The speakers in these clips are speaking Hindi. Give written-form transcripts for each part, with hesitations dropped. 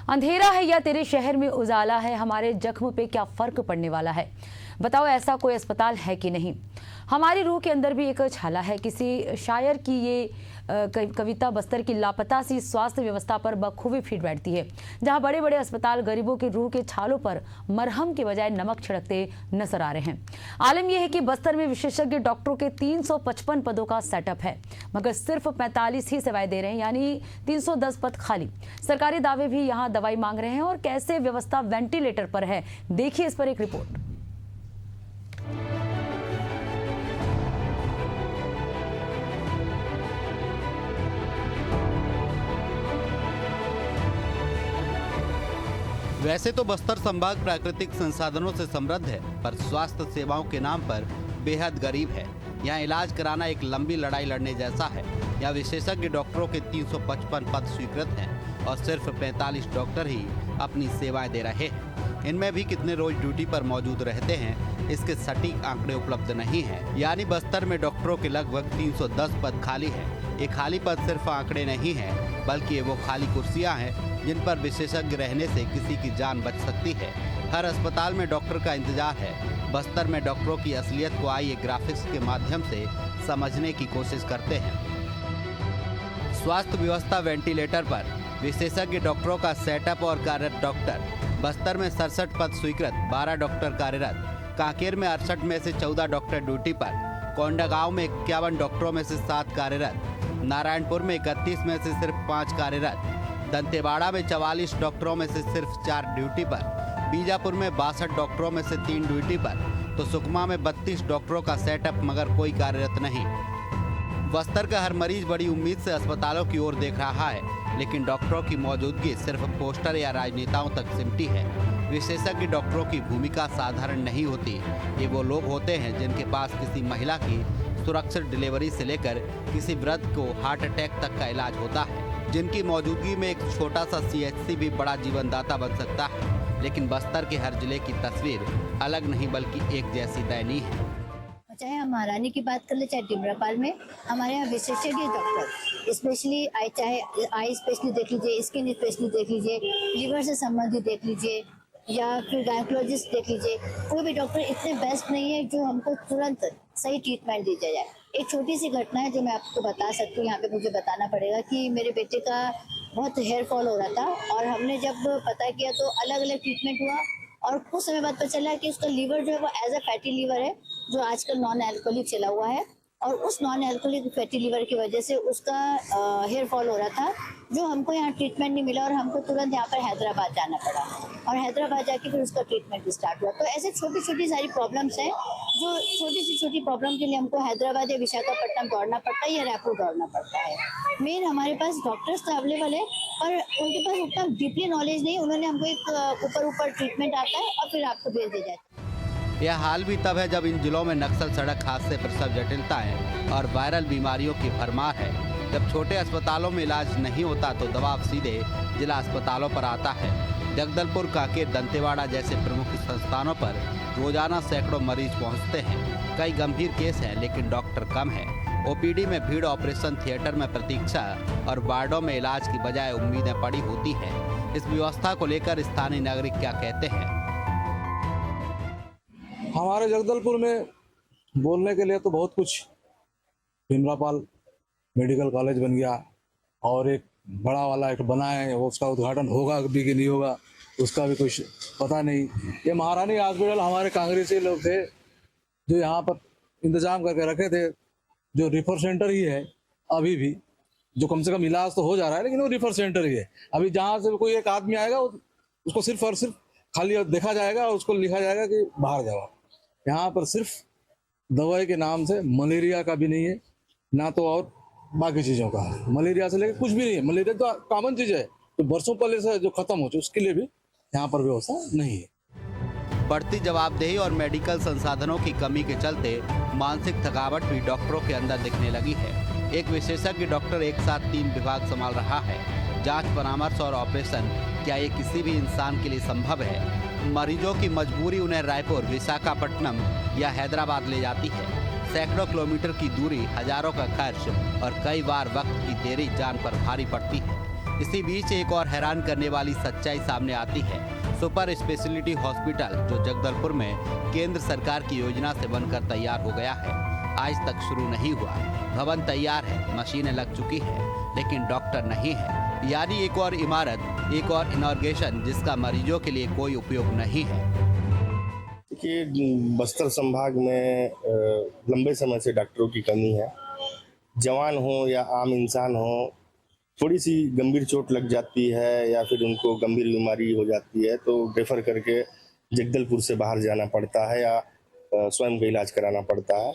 अंधेरा है या तेरे शहर में उजाला है, हमारे जख्म पे क्या फर्क पड़ने वाला है। बताओ ऐसा कोई अस्पताल है कि नहीं। हमारी रूह के अंदर भी एक छाला है। किसी शायर की ये कविता बस्तर की लापता सी स्वास्थ्य व्यवस्था पर बखूबी फिट बैठती है, जहां बड़े बड़े अस्पताल गरीबों की रूह के छालों पर मरहम के बजाय नमक छिड़कते नजर आ रहे हैं। आलम यह है कि बस्तर में विशेषज्ञ डॉक्टरों के 355 पदों का सेटअप है, मगर सिर्फ 45 ही सेवाएं दे रहे हैं, यानी 310 पद खाली। सरकारी दावे भी यहां दवाई मांग रहे हैं और कैसे व्यवस्था वेंटिलेटर पर है, देखिए इस पर एक रिपोर्ट। वैसे तो बस्तर संभाग प्राकृतिक संसाधनों से समृद्ध है, पर स्वास्थ्य सेवाओं के नाम पर बेहद गरीब है। यहाँ इलाज कराना एक लंबी लड़ाई लड़ने जैसा है। यहाँ विशेषज्ञ डॉक्टरों के 355 पद स्वीकृत हैं और सिर्फ 45 डॉक्टर ही अपनी सेवाएं दे रहे हैं। इनमें भी कितने रोज ड्यूटी पर मौजूद रहते हैं, इसके सटीक आंकड़े उपलब्ध नहीं है। यानी बस्तर में डॉक्टरों के लगभग 310 पद खाली है। ये खाली पद सिर्फ आंकड़े नहीं है, बल्कि वो खाली कुर्सियां हैं जिन पर विशेषज्ञ रहने से किसी की जान बच सकती है। हर अस्पताल में डॉक्टर का इंतजार है। बस्तर में डॉक्टरों की असलियत को आइए ग्राफिक्स के माध्यम से समझने की कोशिश करते हैं। स्वास्थ्य व्यवस्था वेंटिलेटर पर, विशेषज्ञ डॉक्टरों का सेटअप और कार्यरत डॉक्टर। बस्तर में 67 पद स्वीकृत, 12 डॉक्टर कार्यरत। कांकेर में 68 में से 14 डॉक्टर ड्यूटी पर। कोंडागांव में 51 डॉक्टरों में से 7 कार्यरत। नारायणपुर में 31 में से सिर्फ 5 कार्यरत। दंतेवाड़ा में 44 डॉक्टरों में से सिर्फ 4 ड्यूटी पर। बीजापुर में 62 डॉक्टरों में से 3 ड्यूटी पर। तो सुकमा में 32 डॉक्टरों का सेटअप, मगर कोई कार्यरत नहीं। बस्तर का हर मरीज बड़ी उम्मीद से अस्पतालों की ओर देख रहा है, लेकिन डॉक्टरों की मौजूदगी सिर्फ पोस्टर या राजनेताओं तक सिमटी है। विशेषज्ञ डॉक्टरों की भूमिका साधारण नहीं होती। ये वो लोग होते हैं जिनके पास किसी महिला की सुरक्षित डिलीवरी से लेकर किसी वृद्ध को हार्ट अटैक तक का इलाज होता है, जिनकी मौजूदगी में एक छोटा सा CHC भी बड़ा जीवनदाता बन सकता है। लेकिन बस्तर के हर जिले की तस्वीर अलग नहीं, बल्कि एक जैसी दयनीय है। चाहे हम महारानी की बात कर ले, चाहे डिमरापाल में हमारे यहाँ विशेषज्ञ डॉक्टर, स्पेशली चाहे आई स्पेशलिस्ट देख लीजिए, स्किन स्पेशलिस्ट देख लीजिए, लिवर से संबंधित देख लीजिए, या फिर गायकोलॉजिस्ट देख लीजिए, कोई भी डॉक्टर इतने बेस्ट नहीं है जो हमको तुरंत सही ट्रीटमेंट दी जाए। एक छोटी सी घटना है जो मैं आपको बता सकती हूँ, यहाँ पे मुझे बताना पड़ेगा कि मेरे बेटे का बहुत हेयर फॉल हो रहा था और हमने जब पता किया तो अलग अलग ट्रीटमेंट हुआ और कुछ समय बाद पता चला कि उसका लीवर जो है वो एज अ फैटी लीवर है, जो आजकल नॉन एल्कोहलिक चला हुआ है, और उस नॉन एल्कोहलिक फैटी लीवर की वजह से उसका हेयर फॉल हो रहा था, जो हमको यहाँ ट्रीटमेंट नहीं मिला और हमको तुरंत यहाँ पर हैदराबाद जाना पड़ा और हैदराबाद जाके फिर उसका ट्रीटमेंट स्टार्ट हुआ। तो ऐसे छोटी छोटी सारी प्रॉब्लम्स हैं, जो छोटी प्रॉब्लम के लिए हमको हैदराबाद या विशाखापट्टनम दौड़ना पड़ता है या रायपुर दौड़ना पड़ता है। मेन हमारे पास डॉक्टर्स तो अवेलेबल है, पर उनके पास उतना डीपली नॉलेज नहीं। उन्होंने हमको एक ऊपर ट्रीटमेंट आता है और फिर आपको भेज दिया जाता है। यह हाल भी तब है जब इन जिलों में नक्सल सड़क हादसे प्रसव जटिलताएं और वायरल बीमारियों की भरमार है। जब छोटे अस्पतालों में इलाज नहीं होता तो दबाव सीधे जिला अस्पतालों पर आता है। जगदलपुर, कांकेर, दंतेवाड़ा जैसे प्रमुख संस्थानों पर रोजाना सैकड़ों मरीज पहुंचते हैं। कई गंभीर केस हैं, लेकिन डॉक्टर कम है। OPD में भीड़, ऑपरेशन थिएटर में प्रतीक्षा और वार्डों में इलाज की बजाय उम्मीदें पड़ी होती है। इस व्यवस्था को लेकर स्थानीय नागरिक क्या कहते हैं? हमारे जगदलपुर में बोलने के लिए तो बहुत कुछ। डिमरापाल मेडिकल कॉलेज बन गया और एक बड़ा वाला एक बना है, वो उसका उद्घाटन होगा भी कि नहीं होगा उसका भी कुछ पता नहीं। ये महारानी हॉस्पिटल हमारे कांग्रेसी लोग थे जो यहाँ पर इंतजाम करके रखे थे, जो रिफर सेंटर ही है अभी भी, जो कम से कम इलाज तो हो जा रहा है, लेकिन वो रिफर सेंटर ही है। अभी जहाँ से कोई एक आदमी आएगा उसको सिर्फ और सिर्फ खाली देखा जाएगा और उसको लिखा जाएगा कि बाहर जाओ। यहाँ पर सिर्फ दवाई के नाम से मलेरिया का भी नहीं है, ना तो और बाकी चीज़ों का है। मलेरिया से लेकर कुछ भी नहीं है। मलेरिया तो कॉमन चीज़ है, तो बरसों पहले से जो खत्म हो चुकी, उसके लिए भी यहाँ पर व्यवस्था नहीं है। बढ़ती जवाबदेही और मेडिकल संसाधनों की कमी के चलते मानसिक थकावट भी डॉक्टरों के अंदर दिखने लगी है। एक विशेषज्ञ डॉक्टर एक साथ 3 विभाग संभाल रहा है। जांच, परामर्श और ऑपरेशन। क्या ये किसी भी इंसान के लिए संभव है? मरीजों की मजबूरी उन्हें रायपुर, विशाखापट्टनम या हैदराबाद ले जाती है। सैकड़ों किलोमीटर की दूरी, हजारों का खर्च और कई बार वक्त की देरी जान पर भारी पड़ती है। इसी बीच एक और हैरान करने वाली सच्चाई सामने आती है। सुपर स्पेशलिटी हॉस्पिटल जो जगदलपुर में केंद्र सरकार की योजना से बनकर तैयार हो गया है, आज तक शुरू नहीं हुआ। भवन तैयार है, मशीनें लग चुकी है, लेकिन डॉक्टर नहीं है। यानी एक और इमारत, एक और इनॉर्गेशन जिसका मरीजों के लिए कोई उपयोग नहीं है। देखिए, बस्तर संभाग में लंबे समय से डॉक्टरों की कमी है। जवान हो या आम इंसान हो, थोड़ी सी गंभीर चोट लग जाती है या फिर उनको गंभीर बीमारी हो जाती है तो रेफर करके जगदलपुर से बाहर जाना पड़ता है या स्वयं का इलाज कराना पड़ता है।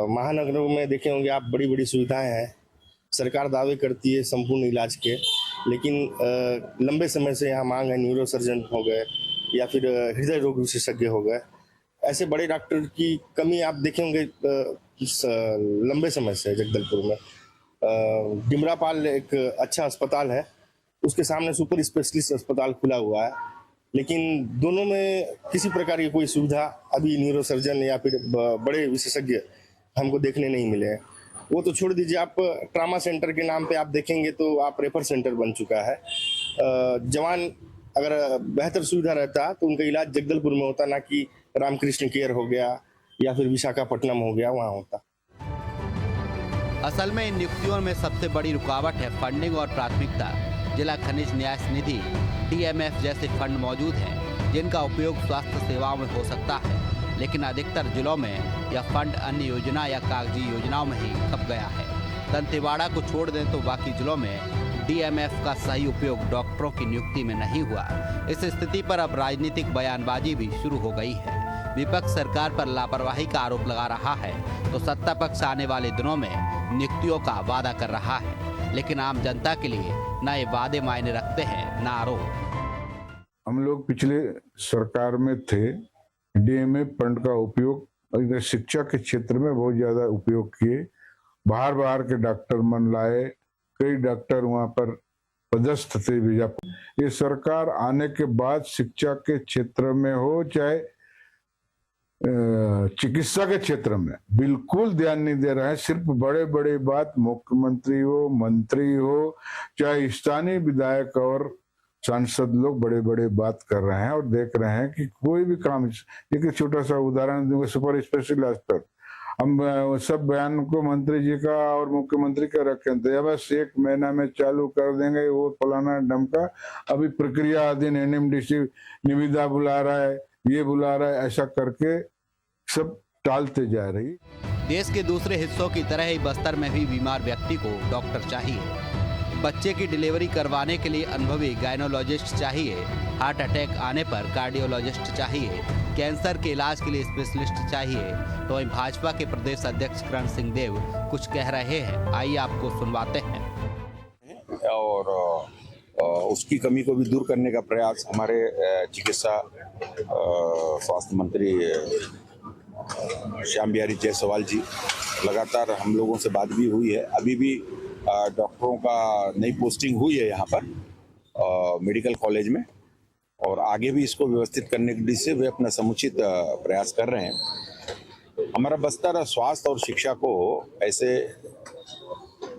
महानगरों में देखे होंगे आप, बड़ी बड़ी सुविधाएं हैं, सरकार दावे करती है संपूर्ण इलाज के, लेकिन लंबे समय से यहाँ मांग है न्यूरो सर्जन हो गए या फिर हृदय रोग विशेषज्ञ हो गए। ऐसे बड़े डॉक्टर की कमी आप देखे होंगे लंबे समय से जगदलपुर में। डिमरापाल एक अच्छा अस्पताल है, उसके सामने सुपर स्पेशलिस्ट अस्पताल खुला हुआ है, लेकिन दोनों में किसी प्रकार की कोई सुविधा अभी न्यूरो सर्जन या फिर बड़े विशेषज्ञ हमको देखने नहीं मिले हैं। वो तो छोड़ दीजिए, आप ट्रामा सेंटर के नाम पे आप देखेंगे तो आप रेफर सेंटर बन चुका है। जवान अगर बेहतर सुविधा रहता तो उनका इलाज जगदलपुर में होता, ना कि रामकृष्ण केयर हो गया या फिर विशाखापट्टनम हो गया, वहाँ होता। असल में इन नियुक्तियों में सबसे बड़ी रुकावट है फंडिंग और प्राथमिकता। जिला खनिज न्यास निधि DMF जैसे फंड मौजूद हैं, जिनका उपयोग स्वास्थ्य सेवाओं में हो सकता है, लेकिन अधिकतर जिलों में यह फंड अन्य योजना या कागजी योजनाओं में ही खप गया है। दंतेवाड़ा को छोड़ दें तो बाकी जिलों में DMF का सही उपयोग डॉक्टरों की नियुक्ति में नहीं हुआ। इस स्थिति पर अब राजनीतिक बयानबाजी भी शुरू हो गई है। विपक्ष सरकार पर लापरवाही का आरोप लगा रहा है तो सत्ता पक्ष आने वाले दिनों में नियुक्तियों का वादा कर रहा है, लेकिन आम जनता के लिए न ये वादे मायने रखते हैं न आरोप। हम लोग पिछले सरकार में थे, DMF फंड का उपयोग इधर शिक्षा के क्षेत्र में बहुत ज्यादा उपयोग किए। बाहर के डॉक्टर मन लाए, कई डॉक्टर वहां पर पदस्थ थे बीजापुर। ये सरकार आने के बाद शिक्षा के क्षेत्र में हो चाहे चिकित्सा के क्षेत्र में बिल्कुल ध्यान नहीं दे रहा है। सिर्फ बड़े बड़े बात, मुख्यमंत्री हो, मंत्री हो, चाहे स्थानीय विधायक और सांसद लोग बड़े बड़े बात कर रहे हैं और देख रहे हैं कि कोई भी काम। एक छोटा सा उदाहरण दूंगा, सुपर स्पेशल अस्पताल, हम सब बयान को मंत्री जी का और मुख्यमंत्री का रखे थे, बस 1 महीना में चालू कर देंगे, वो फलाना ढमका, अभी प्रक्रिया अधीन NMDC निविदा बुला रहा है, ये बुला रहा है, ऐसा करके सब टालते जा रही। देश के दूसरे हिस्सों की तरह ही बस्तर में भी बीमार व्यक्ति को डॉक्टर चाहिए। बच्चे की डिलीवरी करवाने के लिए अनुभवी गायनोलॉजिस्ट चाहिए, हार्ट अटैक आने पर कार्डियोलॉजिस्ट चाहिए, कैंसर के इलाज के लिए स्पेशलिस्ट चाहिए। तो वहीं भाजपा के प्रदेश अध्यक्ष करण सिंह देव कुछ कह रहे हैं, आइए आपको सुनवाते हैं। और उसकी कमी को भी दूर करने का प्रयास हमारे चिकित्सा स्वास्थ्य मंत्री श्याम बिहारी जायसवाल जी, लगातार हम लोगों से बात भी हुई है। अभी भी डॉक्टरों का नई पोस्टिंग हुई है यहाँ पर मेडिकल कॉलेज में, और आगे भी इसको व्यवस्थित करने के लिए वे अपना समुचित प्रयास कर रहे हैं। हमारा बस्तर स्वास्थ्य और शिक्षा को ऐसे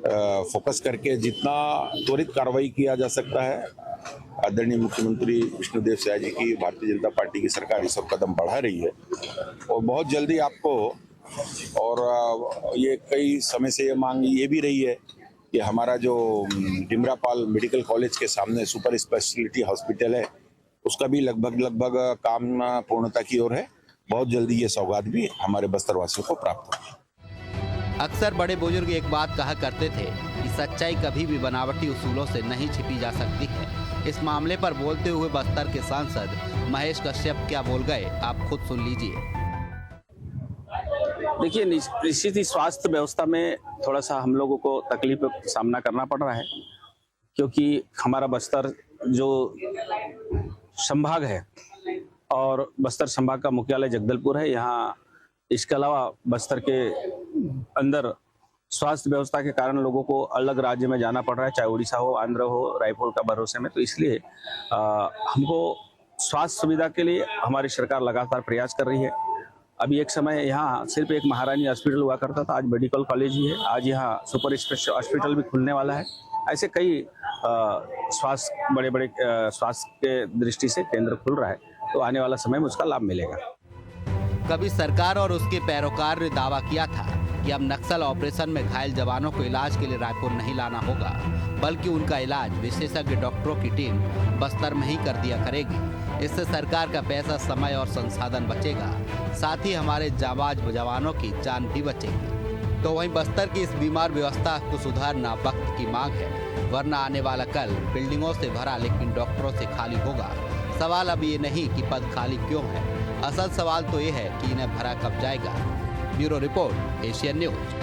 फोकस करके जितना त्वरित कार्रवाई किया जा सकता है, आदरणीय मुख्यमंत्री विष्णुदेव साय जी की भारतीय जनता पार्टी की सरकार इस कदम बढ़ा रही है और बहुत जल्दी आपको, और ये कई समय से ये मांग ये भी रही है कि हमारा जो डिमरापाल मेडिकल कॉलेज के सामने सुपर स्पेशलिटी हॉस्पिटल है, उसका भी लगभग काम पूर्णता की ओर है। बहुत जल्दी ये सौगात भी हमारे बस्तर वासियों को प्राप्त होगी। अक्सर बड़े बुजुर्ग एक बात कहा करते थे कि सच्चाई कभी भी बनावटी उसूलों से नहीं छिपी जा सकती है। इस मामले पर बोलते हुए बस्तर के सांसद महेश कश्यप क्या बोल गए, आप खुद सुन लीजिए। देखिए, निश्चित ही स्वास्थ्य व्यवस्था में थोड़ा सा हम लोगों को तकलीफ का सामना करना पड़ रहा है, क्योंकि हमारा बस्तर जो संभाग है और बस्तर संभाग का मुख्यालय जगदलपुर है, यहाँ इसके अलावा बस्तर के अंदर स्वास्थ्य व्यवस्था के कारण लोगों को अलग राज्य में जाना पड़ रहा है, चाहे उड़ीसा हो, आंध्र हो, रायपुर का भरोसे में। तो इसलिए हमको स्वास्थ्य सुविधा के लिए हमारी सरकार लगातार प्रयास कर रही है। अभी एक समय यहाँ सिर्फ एक महारानी हॉस्पिटल हुआ करता था, आज मेडिकल कॉलेज ही है। आज यहाँ सुपर स्पेशल हॉस्पिटल भी खुलने वाला है ऐसे कई स्वास्थ्य बड़े बड़े स्वास्थ्य के दृष्टि से केंद्र खुल रहा है, तो आने वाला समय में उसका लाभ मिलेगा। कभी सरकार और उसके पैरोकार ने दावा किया था कि अब नक्सल ऑपरेशन में घायल जवानों को इलाज के लिए रायपुर नहीं लाना होगा, बल्कि उनका इलाज विशेषज्ञ डॉक्टरों की टीम बस्तर में ही कर दिया करेगी। इससे सरकार का पैसा, समय और संसाधन बचेगा, साथ ही हमारे जाबाज जवानों की जान भी बचेगी। तो वहीं बस्तर की इस बीमार व्यवस्था को सुधारना वक्त की मांग है, वरना आने वाला कल बिल्डिंगों से भरा लेकिन डॉक्टरों से खाली होगा। सवाल अब ये नहीं कि पद खाली क्यों है, असल सवाल तो ये है कि इन्हें भरा कब जाएगा। Bureau report, Asian news.